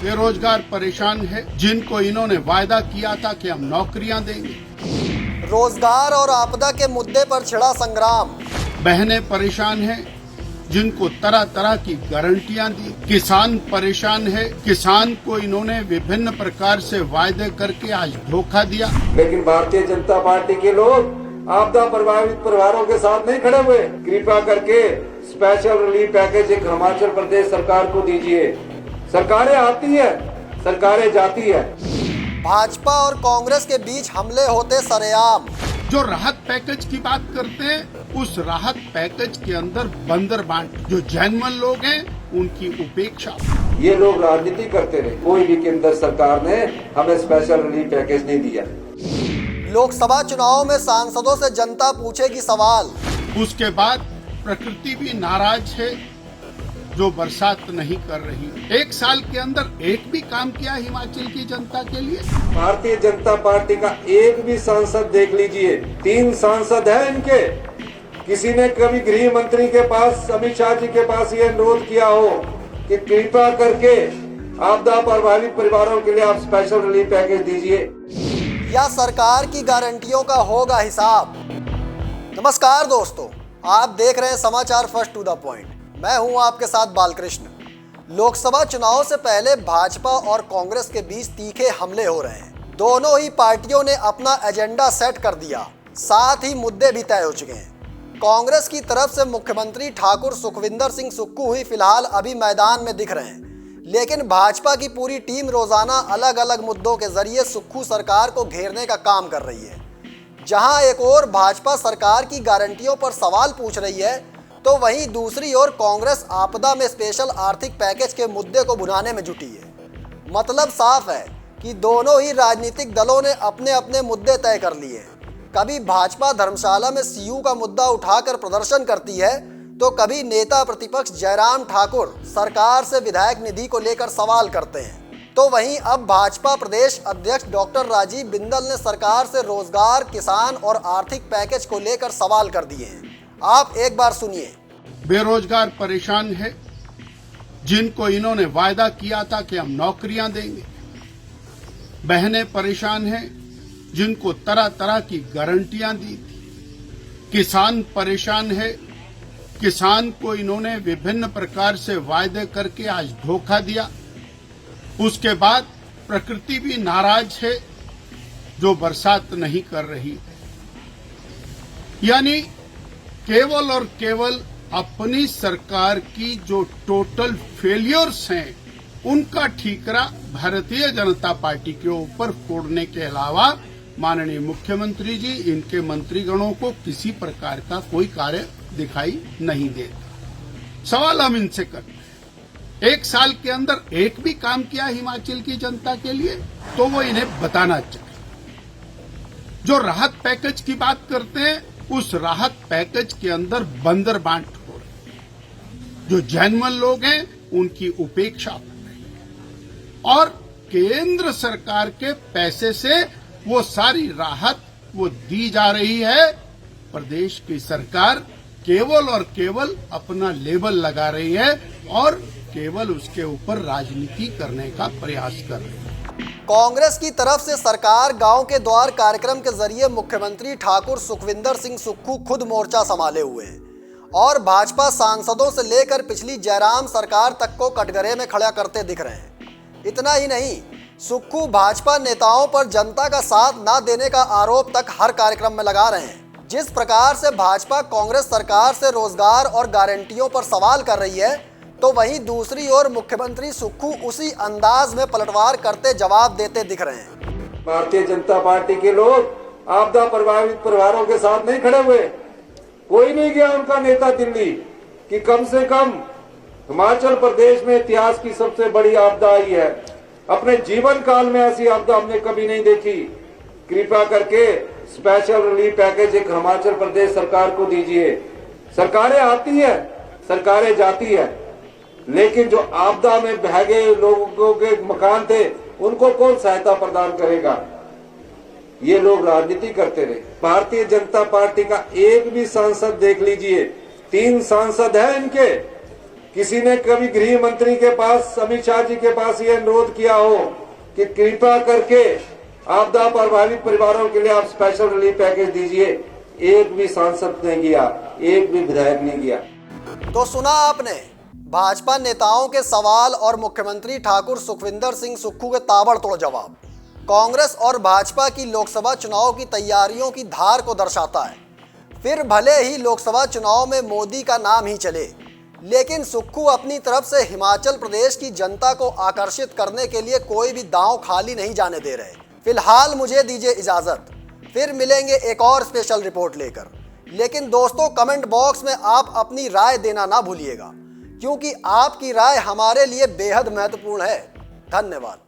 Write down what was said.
बेरोजगार परेशान है, जिनको इन्होंने वायदा किया था कि हम नौकरियां देंगे। रोजगार और आपदा के मुद्दे पर छिड़ा संग्राम। बहनें परेशान हैं, जिनको तरह तरह की गारंटियां दी। किसान परेशान है, किसान को इन्होंने विभिन्न प्रकार से वायदे करके आज धोखा दिया। लेकिन भारतीय जनता पार्टी के लोग आपदा प्रभावित परिवारों के साथ नहीं खड़े हुए। कृपया करके स्पेशल रिलीफ पैकेज एक हिमाचल प्रदेश सरकार को दीजिए। सरकारें आती है, सरकारें जाती है। भाजपा और कांग्रेस के बीच हमले होते सरेआम। जो राहत पैकेज की बात करते हैं, उस राहत पैकेज के अंदर बंदर बांट। जो जेन्युइन लोग हैं उनकी उपेक्षा। ये लोग राजनीति करते रहे, कोई भी केंद्र सरकार ने हमें स्पेशल रिलीफ पैकेज नहीं दिया। लोकसभा चुनाव में सांसदों से जनता पूछेगी सवाल। उसके बाद प्रकृति भी नाराज है, जो बरसात नहीं कर रही। एक साल के अंदर एक भी काम किया हिमाचल की जनता के लिए? भारतीय जनता पार्टी का एक भी सांसद देख लीजिए, 3 सांसद है इनके। किसी ने कभी गृह मंत्री के पास, अमित शाह जी के पास ये अनुरोध किया हो कि कृपया करके आपदा प्रभावित परिवारों के लिए आप स्पेशल रिलीफ पैकेज दीजिए? या सरकार की गारंटियों का होगा हिसाब? नमस्कार दोस्तों, आप देख रहे हैं समाचार फर्स्ट टू द पॉइंट। मैं हूं आपके साथ बालकृष्ण। लोकसभा चुनाव से पहले भाजपा और कांग्रेस के बीच तीखे हमले हो रहे हैं। दोनों ही पार्टियों ने अपना एजेंडा सेट कर दिया, साथ ही मुद्दे भी तय हो चुके हैं। कांग्रेस की तरफ से मुख्यमंत्री ठाकुर सुखविंदर सिंह सुक्खू ही फिलहाल अभी मैदान में दिख रहे हैं, लेकिन भाजपा की पूरी टीम रोजाना अलग अलग मुद्दों के जरिए सुक्खू सरकार को घेरने का काम कर रही है। जहां एक ओर भाजपा सरकार की गारंटियों पर सवाल पूछ रही है, तो वहीं दूसरी ओर कांग्रेस आपदा में स्पेशल आर्थिक पैकेज के मुद्दे को भुनाने में जुटी है। मतलब साफ है कि दोनों ही राजनीतिक दलों ने अपने अपने मुद्दे तय कर लिए हैं। कभी भाजपा धर्मशाला में सीयू का मुद्दा उठाकर प्रदर्शन करती है, तो कभी नेता प्रतिपक्ष जयराम ठाकुर सरकार से विधायक निधि को लेकर सवाल करते हैं। तो वहीं अब भाजपा प्रदेश अध्यक्ष डॉक्टर राजीव बिंदल ने सरकार से रोजगार, किसान और आर्थिक पैकेज को लेकर सवाल कर दिए हैं। आप एक बार सुनिए। बेरोजगार परेशान है, जिनको इन्होंने वायदा किया था कि हम नौकरियां देंगे। बहनें परेशान हैं, जिनको तरह तरह की गारंटियां दी। किसान परेशान है, किसान को इन्होंने विभिन्न प्रकार से वायदे करके आज धोखा दिया। उसके बाद प्रकृति भी नाराज है, जो बरसात नहीं कर रही। यानी केवल और केवल अपनी सरकार की जो टोटल फेलियर्स हैं, उनका ठीकरा भारतीय जनता पार्टी के ऊपर फोड़ने के अलावा माननीय मुख्यमंत्री जी, इनके मंत्रीगणों को किसी प्रकार का कोई कार्य दिखाई नहीं देता। सवाल हम इनसे करते हैं, एक साल के अंदर एक भी काम किया हिमाचल की जनता के लिए? तो वो इन्हें बताना चाहिए। जो राहत पैकेज की बात करते हैं, उस राहत पैकेज के अंदर बंदर बांट हो रही। जो जेन्युइन लोग हैं उनकी उपेक्षा हो रही और केंद्र सरकार के पैसे से वो सारी राहत वो दी जा रही है। प्रदेश की सरकार केवल और केवल अपना लेबल लगा रही है और केवल उसके ऊपर राजनीति करने का प्रयास कर रही है। कांग्रेस की तरफ से सरकार गांव के द्वार कार्यक्रम के जरिए मुख्यमंत्री ठाकुर सुखविंदर सिंह सुक्खू खुद मोर्चा संभाले हुए हैं और भाजपा सांसदों से लेकर पिछली जयराम सरकार तक को कटघरे में खड़ा करते दिख रहे हैं। इतना ही नहीं, सुक्खू भाजपा नेताओं पर जनता का साथ न देने का आरोप तक हर कार्यक्रम में लगा रहे हैं। जिस प्रकार से भाजपा कांग्रेस सरकार से रोजगार और गारंटियों पर सवाल कर रही है, तो वहीं दूसरी ओर मुख्यमंत्री सुक्खू उसी अंदाज में पलटवार करते जवाब देते दिख रहे हैं। भारतीय जनता पार्टी के लोग आपदा प्रभावित परिवारों के साथ नहीं खड़े हुए। कोई नहीं गया उनका नेता दिल्ली कि कम से कम हिमाचल प्रदेश में इतिहास की सबसे बड़ी आपदा आई है, अपने जीवन काल में ऐसी आपदा हमने कभी नहीं देखी। कृपया करके स्पेशल रिलीफ पैकेज एक हिमाचल प्रदेश सरकार को दीजिए। सरकारें आती है, सरकारें जाती है, लेकिन जो आपदा में बह गए लोगों के मकान थे, उनको कौन सहायता प्रदान करेगा? ये लोग राजनीति करते रहे। भारतीय जनता पार्टी का एक भी सांसद देख लीजिए, 3 सांसद है इनके। किसी ने कभी गृह मंत्री के पास, अमित शाह जी के पास ये अनुरोध किया हो कि कृपा करके आपदा प्रभावित परिवारों के लिए आप स्पेशल रिलीफ पैकेज दीजिए, एक भी सांसद ने किया, एक भी विधायक ने किया। तो सुना आपने भाजपा नेताओं के सवाल और मुख्यमंत्री ठाकुर सुखविंदर सिंह सुक्खू के ताबड़तोड़ जवाब। कांग्रेस और भाजपा की लोकसभा चुनाव की तैयारियों की धार को दर्शाता है। फिर भले ही लोकसभा चुनाव में मोदी का नाम ही चले, लेकिन सुक्खू अपनी तरफ से हिमाचल प्रदेश की जनता को आकर्षित करने के लिए कोई भी दांव खाली नहीं जाने दे रहे। फिलहाल मुझे दीजिए इजाजत, फिर मिलेंगे एक और स्पेशल रिपोर्ट लेकर। लेकिन दोस्तों, कमेंट बॉक्स में आप अपनी राय देना ना भूलिएगा, क्योंकि आपकी राय हमारे लिए बेहद महत्वपूर्ण है। धन्यवाद।